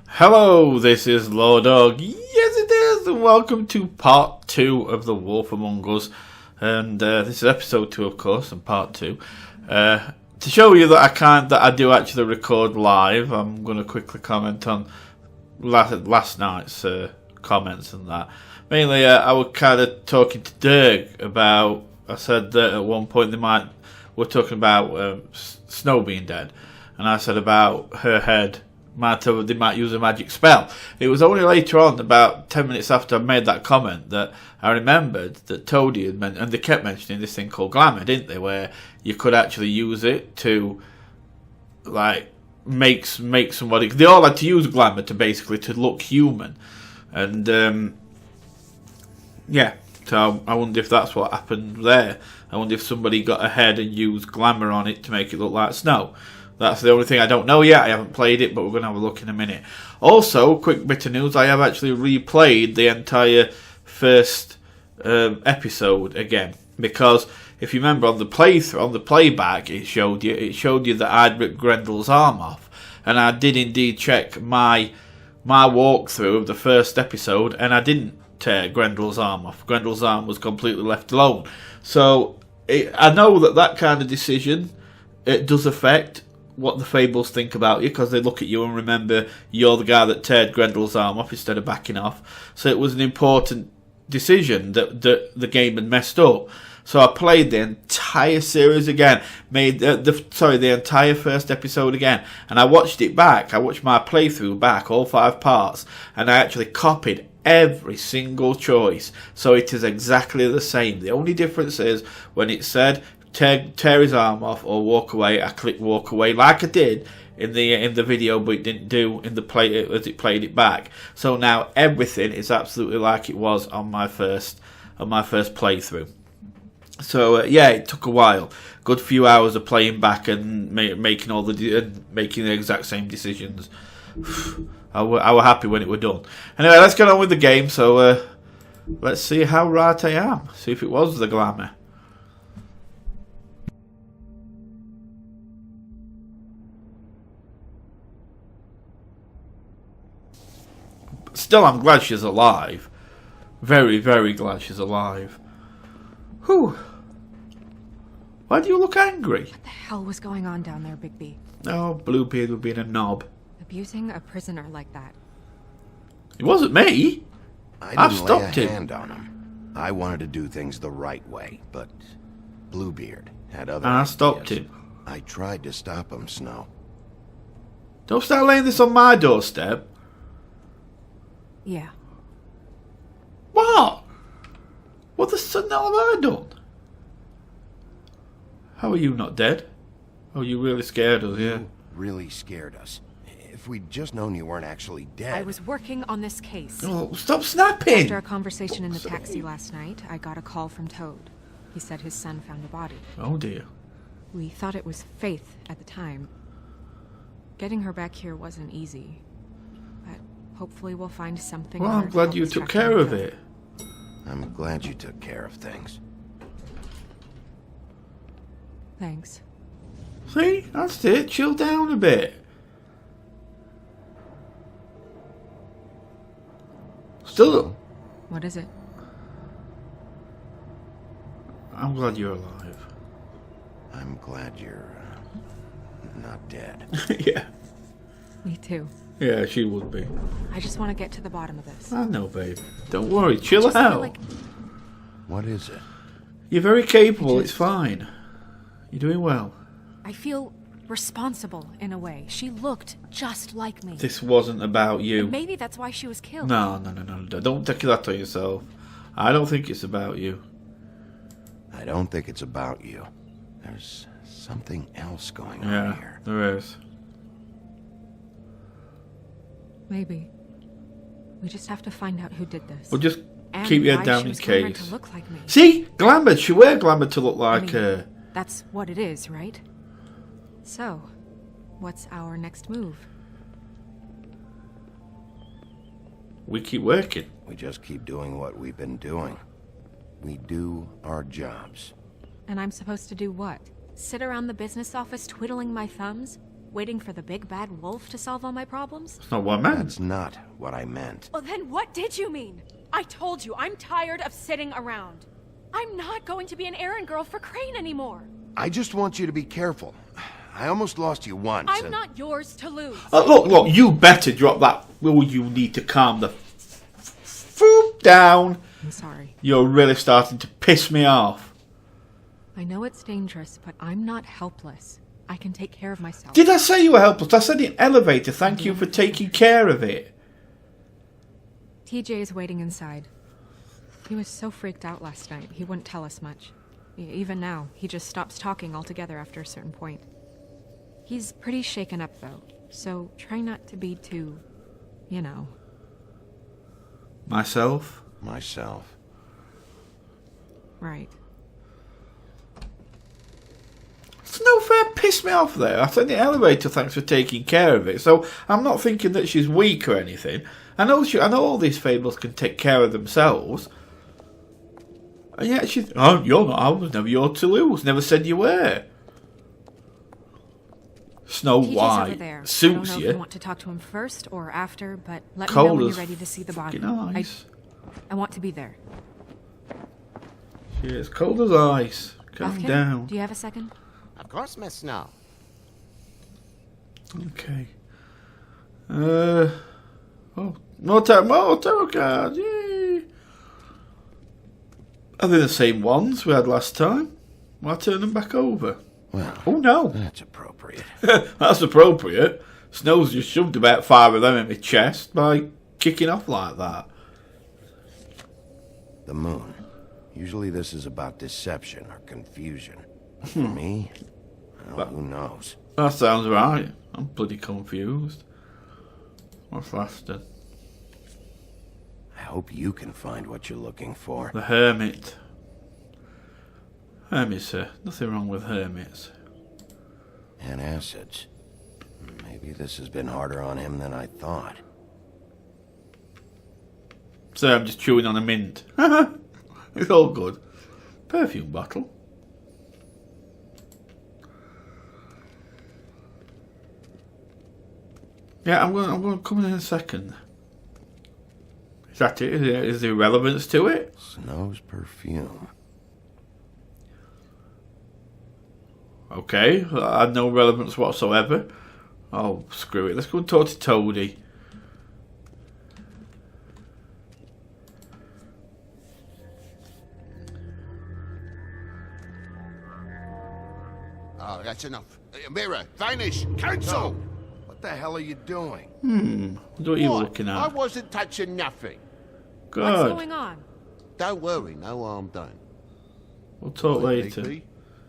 Hello, this is LordUg. Yes, it is, and welcome to part 2 of The Wolf Among Us. And this is episode 2, of course, and part 2. To show you that I do actually record live, I'm going to quickly comment on last night's comments and that. Mainly, I was kind of talking to Dirk about. I said that at one point we're talking about Snow being dead, and I said about her head. They might use a magic spell. It was only later on, about 10 minutes after I made that comment, that I remembered that Toadie had and they kept mentioning this thing called glamour, didn't they? Where you could actually use it to, like, make somebody. They all had to use glamour to look human, and yeah. So I wonder if that's what happened there. I wonder if somebody got ahead and used glamour on it to make it look like snow. That's the only thing I don't know yet. I haven't played it, but we're going to have a look in a minute. Also, quick bit of news, I have actually replayed the entire first episode again. Because, if you remember, on the playback, it showed you that I'd ripped Grendel's arm off. And I did indeed check my walkthrough of the first episode, and I didn't tear Grendel's arm off. Grendel's arm was completely left alone. So, I know that kind of decision, it does affect what the Fables think about you, because they look at you and remember you're the guy that teared Grendel's arm off instead of backing off. So it was an important decision that the game had messed up. So I played the entire series again, made the entire first episode again, and I watched it back. I watched my playthrough back, all 5 parts, and I actually copied every single choice. So it is exactly the same. The only difference is when it said tear his arm off or walk away, I clicked walk away like I did in the video, but it didn't do in the play as it played it back. So now everything is absolutely like it was on my first playthrough. So yeah, it took a while, good few hours of playing back and making the exact same decisions. I were happy when it were done. Anyway, let's get on with the game. So let's see how right I am. See if it was the glamour. Still, I'm glad she's alive. Very, very glad she's alive. Whew. Why do you look angry? What the hell was going on down there, Bigby? Oh, Bluebeard would be a knob. Abusing a prisoner like that. It wasn't me. I didn't lay a hand on him. I wanted to do things the right way, but Bluebeard had other And I ideas. stopped him. I tried to stop him, Snow. Don't start laying this on my doorstep. Yeah. What? What the sun hell have I done? How are you not dead? Oh, you really scared us, yeah. You really scared us. If we'd just known you weren't actually dead. I was working on this case. Oh, stop snapping! After a conversation in the taxi last night, I got a call from Toad. He said his son found a body. Oh dear. We thought it was Faith at the time. Getting her back here wasn't easy. But hopefully we'll find something. Well, I'm glad you took care of it. I'm glad you took care of things. Thanks. See? That's it. Chill down a bit. Still, What is it? I'm glad you're alive. I'm glad you're not dead. Yeah. Me too. Yeah, she would be. I just want to get to the bottom of this. I know, babe. Don't worry. Chill I out. feel like What is it? You're very capable. It's fine. You're doing well. I feel responsible in a way. She looked just like me. This wasn't about you. And maybe that's why she was killed. No. Don't take that on yourself. I don't think it's about you. I don't think it's about you. There's something else going on Yeah, here. there is. Maybe. We just have to find out who did this. Well, just And keep your head why down she in was glamored case. to look like me. See? Glamour. She wear glamour to look I like mean, her. That's what it is, right? So, what's our next move? We keep working. We just keep doing what we've been doing. We do our jobs. And I'm supposed to do what? Sit around the business office twiddling my thumbs? Waiting for the big bad wolf to solve all my problems? That's not what I meant. That's not what I meant. Well, then what did you mean? I told you, I'm tired of sitting around. I'm not going to be an errand girl for Crane anymore. I just want you to be careful. I almost lost you once. I'm not yours to lose. Look, you better drop that. Well, you need to calm the food down. I'm sorry. You're really starting to piss me off. I know it's dangerous, but I'm not helpless. I can take care of myself. Did I say you were helpless? I said in elevator, thank you for taking care of it. TJ is waiting inside. He was so freaked out last night, he wouldn't tell us much. Even now, he just stops talking altogether after a certain point. He's pretty shaken up, though, so try not to be too, you know. Myself? Myself. Right. It's no fair piss me off there. I said in the elevator, thanks for taking care of it. So I'm not thinking that she's weak or anything. I know all these fables can take care of themselves. And yet she's... Oh, you're not. I was never yours to lose. Never said you were. Snow TJ's White over there. suits I don't know you. if you want to talk to him first or after, but let me Cold know when as you're ready to see the body. ice. I want to be there. She is cold as ice. Calm Buffkin, down. do you have a second? Of course, Miss Snow. Okay. Oh, more tarot cards. Yay. Are they the same ones we had last time? Will I turn them back over? Well, Oh no. that's appropriate. That's appropriate. Snow's just shoved about 5 of them in my chest by kicking off like that. The moon. Usually this is about deception or confusion. For me, well, who knows? That sounds right. I'm bloody confused. What's lasted? I hope you can find what you're looking for. The Hermit. Hermits, sir. Nothing wrong with hermits. And acids. Maybe this has been harder on him than I thought. So I'm just chewing on a mint. It's all good. Perfume bottle. Yeah, I'm going to come in a second. Is that it? Is there relevance to it? Snow's perfume. Okay, I had no relevance whatsoever. Oh, screw it. Let's go and talk to Toadie. Oh, that's enough. Mirror, vanish, cancel! What the hell are you doing? What are you looking I at? wasn't touching nothing. What's Good. going on? Don't worry, no harm done. We'll talk later. Maybe.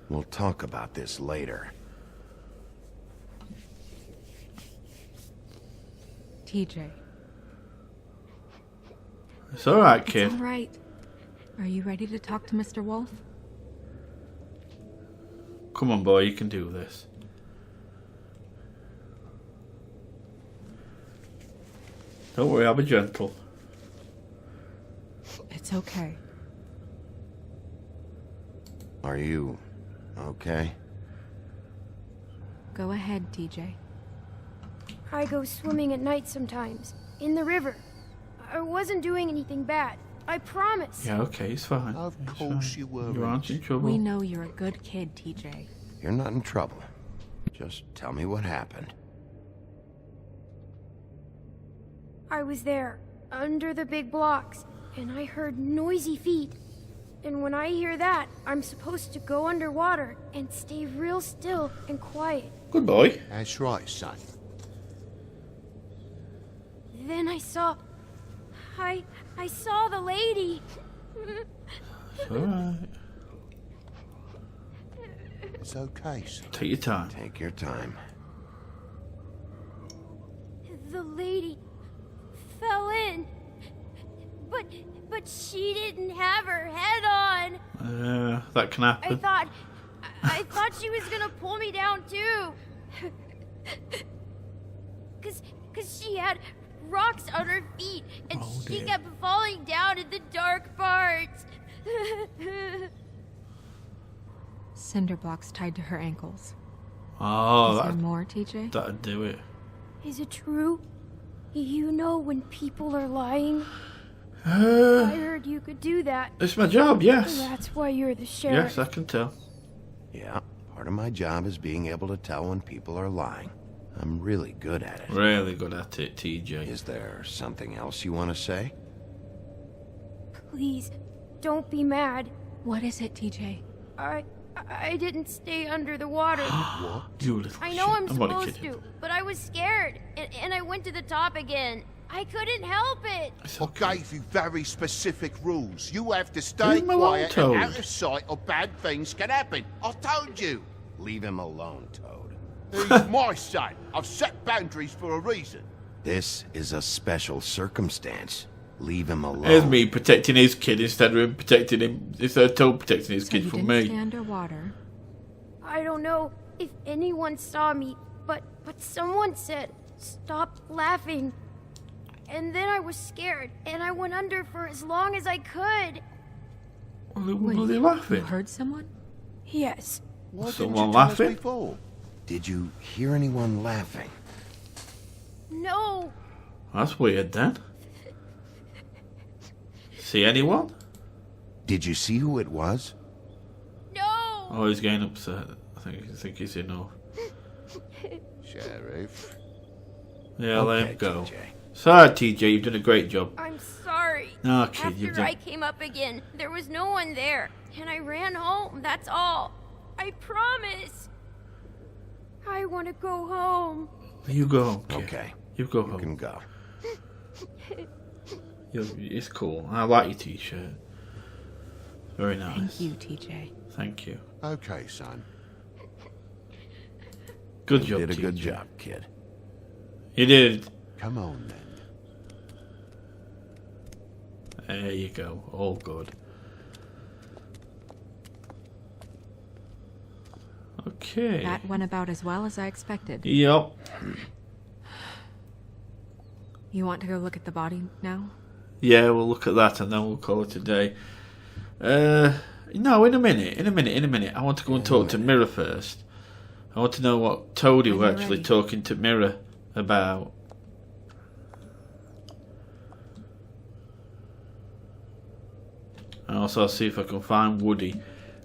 We'll talk about this later. TJ. It's alright, kid. It's all right. Are you ready to talk to Mr. Wolf? Come on, boy, you can do this. Don't worry, I'll be gentle. It's okay. Are you okay? Go ahead, TJ. I go swimming at night sometimes, in the river. I wasn't doing anything bad. I promise. Yeah, okay, it's fine. Of It's course fine. you weren't. You aren't in trouble. We know you're a good kid, TJ. You're not in trouble. Just tell me what happened. I was there, under the big blocks, and I heard noisy feet. And when I hear that, I'm supposed to go underwater and stay real still and quiet. Good boy. That's right, son. Then I saw... I saw the lady. It's alright. It's okay, son. Take your time. Take your time. The lady fell in. But she didn't have her head on. That can happen. I thought she was gonna pull me down too. Cause she had rocks on her feet and she dear. kept falling down in the dark parts. Cinder blocks tied to her ankles. Oh, Is there more, TJ? that'd do it. Is it true? You know when people are lying? I heard you could do that. It's my job, yes. That's why you're the sheriff. Yes, I can tell. Yeah, part of my job is being able to tell when people are lying. I'm really good at it. Really good at it, TJ. Is there something else you want to say? Please, don't be mad. What is it, TJ? I didn't stay under the water. What? You little I know shit. I'm only supposed kidding. to, but I was scared, and I went to the top again. I couldn't help it. I gave you very specific rules. You have to stay Leave him alone, quiet Toad. and out of sight or bad things can happen. I told you. Leave him alone, Toad. He's my son. I've set boundaries for a reason. This is a special circumstance. Leave him alone. Here's me protecting his kid instead of him protecting him. Instead of Toad protecting his So kid you from didn't me. stay underwater. I don't know if anyone saw me, but someone said, "Stop laughing." And then I was scared, and I went under for as long as I could. Well, they were Wait, bloody You laughing. heard someone? Yes. Why Someone didn't you tell us laughing? before? Did you hear anyone laughing? No. That's weird then. See anyone? Did you see who it was? No. Oh, he's getting upset. I think he's enough. Sheriff. Yeah, let him Okay, go. TJ. Sorry, TJ, you've done a great job. I'm sorry. No, kid, you've After done. I came up again, there was no one there, and I ran home. That's all. I promise. I want to go home. You go home, kid. Okay, You go you home. can go. It's cool. I like your t-shirt. Very nice. Thank you, TJ. Thank you. Okay, son. Good You job, did a good TJ. job, kid. You did. Come on, then. There you go. All good. Okay. That went about as well as I expected. Yep. You want to go look at the body now? Yeah, we'll look at that and then we'll call it a day. No, in a minute. I want to go and talk to Mirror first. I want to know what Toadie When were you're actually ready. talking to Mirror about. And also I'll see if I can find Woody.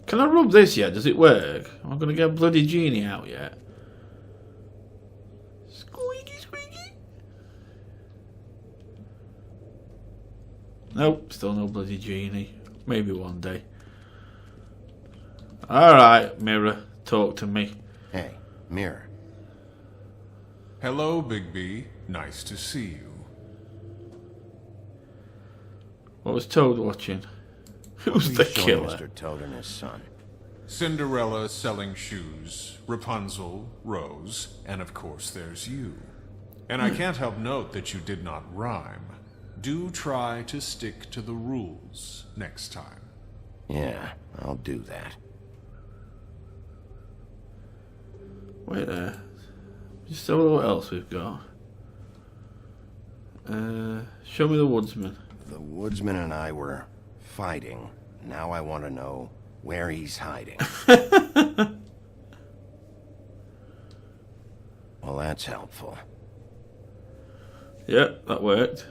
Can I rub this yet? Does it work? Am I going to get a bloody genie out yet? Squeaky, squeaky. Nope, still no bloody genie. Maybe one day. Alright, Mirror, talk to me. Hey, Mirror. Hello, Bigby. Nice to see you. What was Toad watching? Who's Please the join killer? Mr. Toad and his son. Cinderella selling shoes, Rapunzel, Rose, and of course there's you. And I can't help note that you did not rhyme. Do try to stick to the rules next time. Yeah, I'll do that. Wait there. Just have a look what else we've got. Show me the woodsman. The woodsman and I were fighting. Now I want to know where he's hiding. Well, that's helpful. Yep, that worked.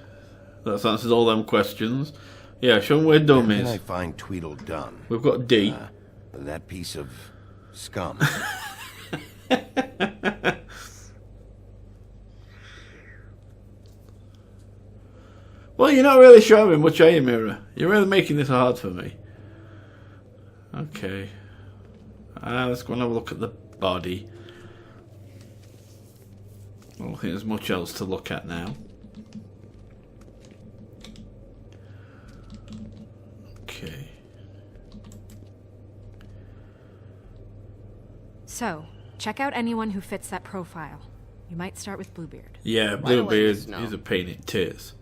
That answers all them questions. Yeah, show me where Dumb Where can I is. find Tweedledum? We've got D. That piece of scum. Well, you're not really showing me much, are you, Mirror? You're really making this hard for me. Okay. Let's go and have a look at the body. I don't think there's much else to look at now. Okay. So, check out anyone who fits that profile. You might start with Bluebeard. Yeah, By the way, Bluebeard Miss Snow. is a pain in tits.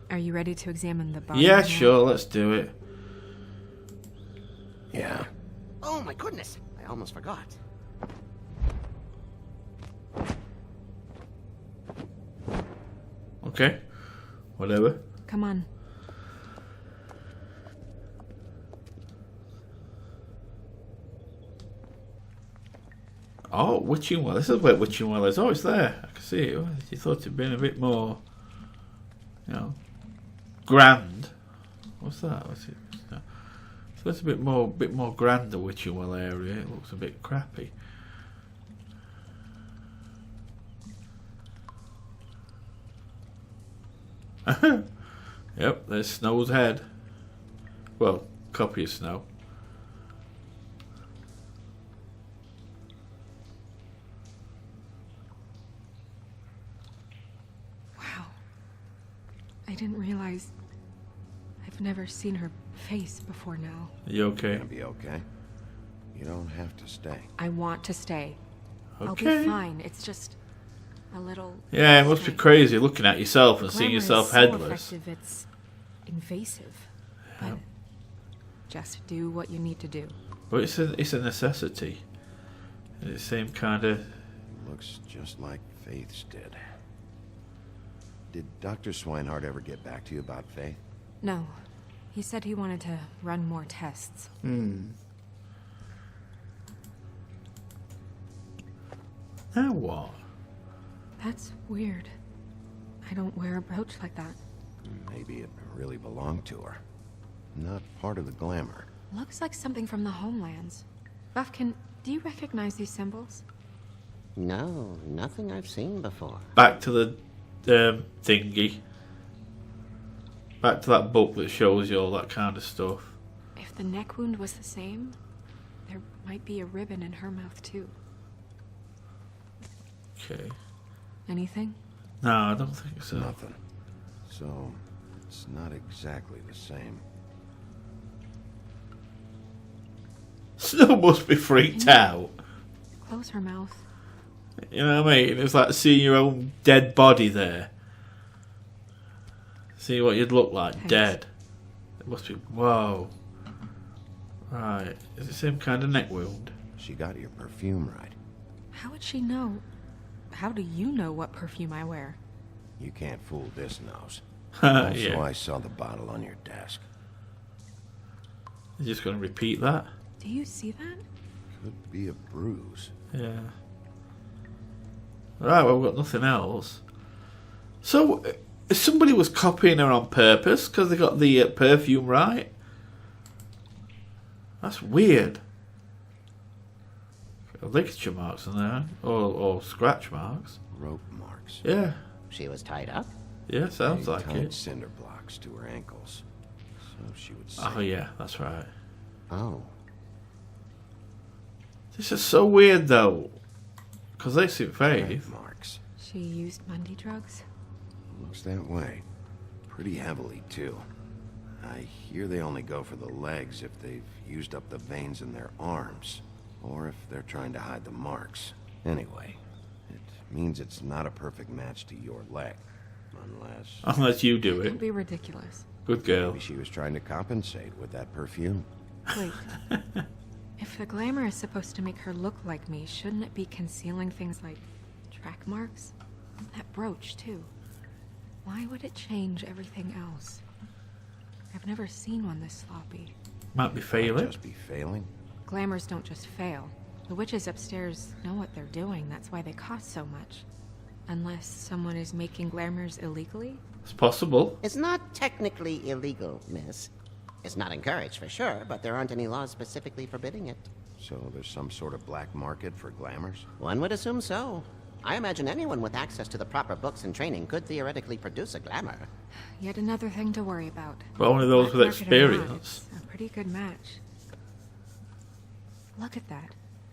Are you ready to examine the body? Yeah, now? sure, let's do it. Yeah. Oh my goodness, I almost forgot. Okay. Whatever. Come on. Oh, Witching Well. This is where Witching Well is. Oh, it's there. I can see it. You thought it'd been a bit more, grand. What's that? What's it? No. So it's a bit more grand, the Witching Well area. It looks a bit crappy. Yep, there's Snow's head. Well, copy of Snow. Wow. I didn't realize I've never seen her face before now. Are you okay? Gonna be okay. You don't have to stay. I want to stay. I'll Okay. be fine. It's just a little... Yeah, it must be crazy looking at yourself and seeing Glamour yourself is so headless. effective, it's invasive. But just do what you need to do. But it's a necessity. It's the same kind of... Looks just like Faith's did. Did Dr. Swinehart ever get back to you about Faith? No. He said he wanted to run more tests. Now what? That's weird. I don't wear a brooch like that. Maybe it really belonged to her. Not part of the glamour. Looks like something from the homelands. Buffkin, do you recognize these symbols? No, nothing I've seen before. Back to the thingy. Back to that book that shows you all that kind of stuff. If the neck wound was the same, there might be a ribbon in her mouth too. Okay. Anything? No, I don't think so. Nothing. So, it's not exactly the same. Snow must be freaked out. Close her mouth. You know what I mean? It's like seeing your own dead body there. See what you'd look like, Thanks. dead. It must be... Whoa. Right. Is it the same kind of neck wound? She got your perfume right. How would she know? How do you know what perfume I wear? You can't fool this nose. Also, Yeah. I saw the bottle on your desk. You're just going to repeat that? Do you see that? Could be a bruise. Yeah. Right, well, we've got nothing else. So, somebody was copying her on purpose because they got the perfume right? That's weird. Ligature marks in there, or scratch marks. Rope marks. Yeah, She was tied up? yeah, sounds They like tied it. cinder blocks to her ankles. So she would say, Oh yeah, that's right. Oh. This is so weird though, because they seem red Faith. marks. She used Mundy drugs? Looks that way. Pretty heavily, too. I hear they only go for the legs if they've used up the veins in their arms, or if they're trying to hide the marks. Anyway, it means it's not a perfect match to your leg, unless... Unless you do Don't it. be ridiculous. Good girl. Maybe she was trying to compensate with that perfume. Wait. If the glamour is supposed to make her look like me, shouldn't it be concealing things like track marks? That brooch, too. Why would it change everything else? I've never seen one this sloppy. Might be Might failing. just be failing. Glamours don't just fail. The witches upstairs know what they're doing. That's why they cost so much. Unless someone is making glamours illegally? It's possible. It's not technically illegal, miss. It's not encouraged for sure, but there aren't any laws specifically forbidding it. So there's some sort of black market for glamours? One would assume so. I imagine anyone with access to the proper books and training could theoretically produce a glamour. Yet another thing to worry about. But only those with Black market or not, experience. it's a pretty good match. Look at that.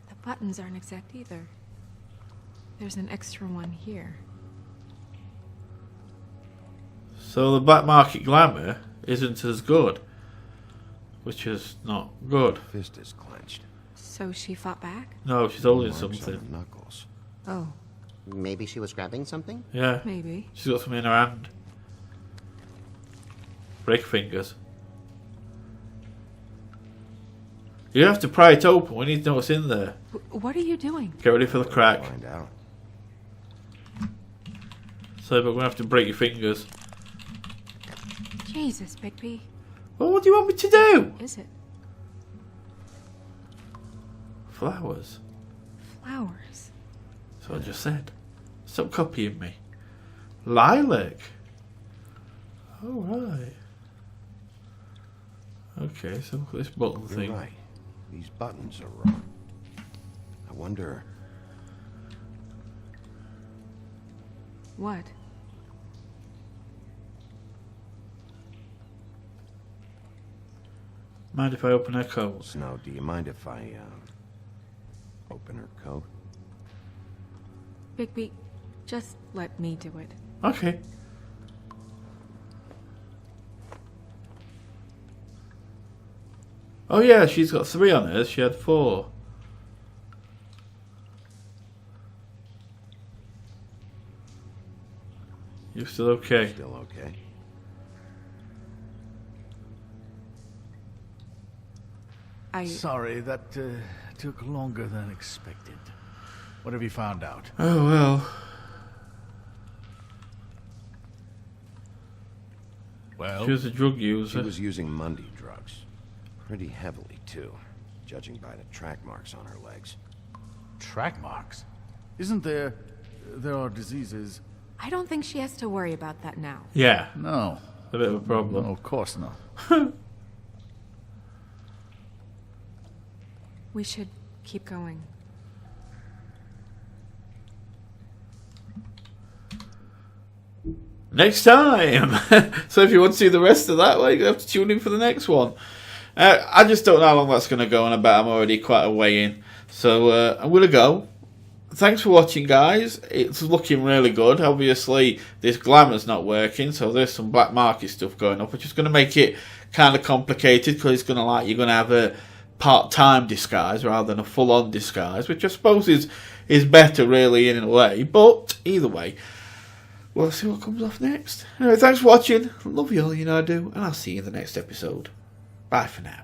The buttons aren't exact either. There's an extra one here. So the black market glamour isn't as good. Which is not good. Fist is clenched. So she fought back? No, she's holding Marks on something. the knuckles. Oh, Maybe she was grabbing something? Yeah. maybe. She's got something in her hand. Break her fingers. You have to pry it open. We need to know what's in there. What are you doing? Get ready for the crack. Find out. So we're going to have to break your fingers. Jesus, Bigby. Well, what do you want me to do? Is it? Flowers. flowers. That's what I just said. Stop copying me. Lilac. Oh, right. Okay, so look at this button You're thing. right. These buttons are wrong. I wonder... What? Mind if I open her coat? Snow, do you mind if I, open her coat? Bigby, just let me do it. Okay. Oh yeah, she's got 3 on hers. She had 4. You're still okay? Still okay. Sorry, that took longer than expected. What have you found out? Oh well. Well, She was a drug She user. was using Mundy drugs. Pretty heavily, too. Judging by the track marks on her legs. track marks. Isn't there... there are diseases... I don't think she has to worry about that now. Yeah, No. a bit of a problem. No, of course not. We should keep going. Next time! So if you want to see the rest of that, well, you have to tune in for the next one. I just don't know how long that's going to go on. I bet I'm already quite a way in. So I'm going to go. Thanks for watching, guys. It's looking really good. Obviously, this glamour's not working, so there's some black market stuff going up, which is going to make it kind of complicated, because it's going to you're going to have a part-time disguise rather than a full-on disguise, which I suppose is better, really, in a way. But either way, we'll see what comes off next. Anyway, thanks for watching. Love you all, you know I do, and I'll see you in the next episode. Bye for now.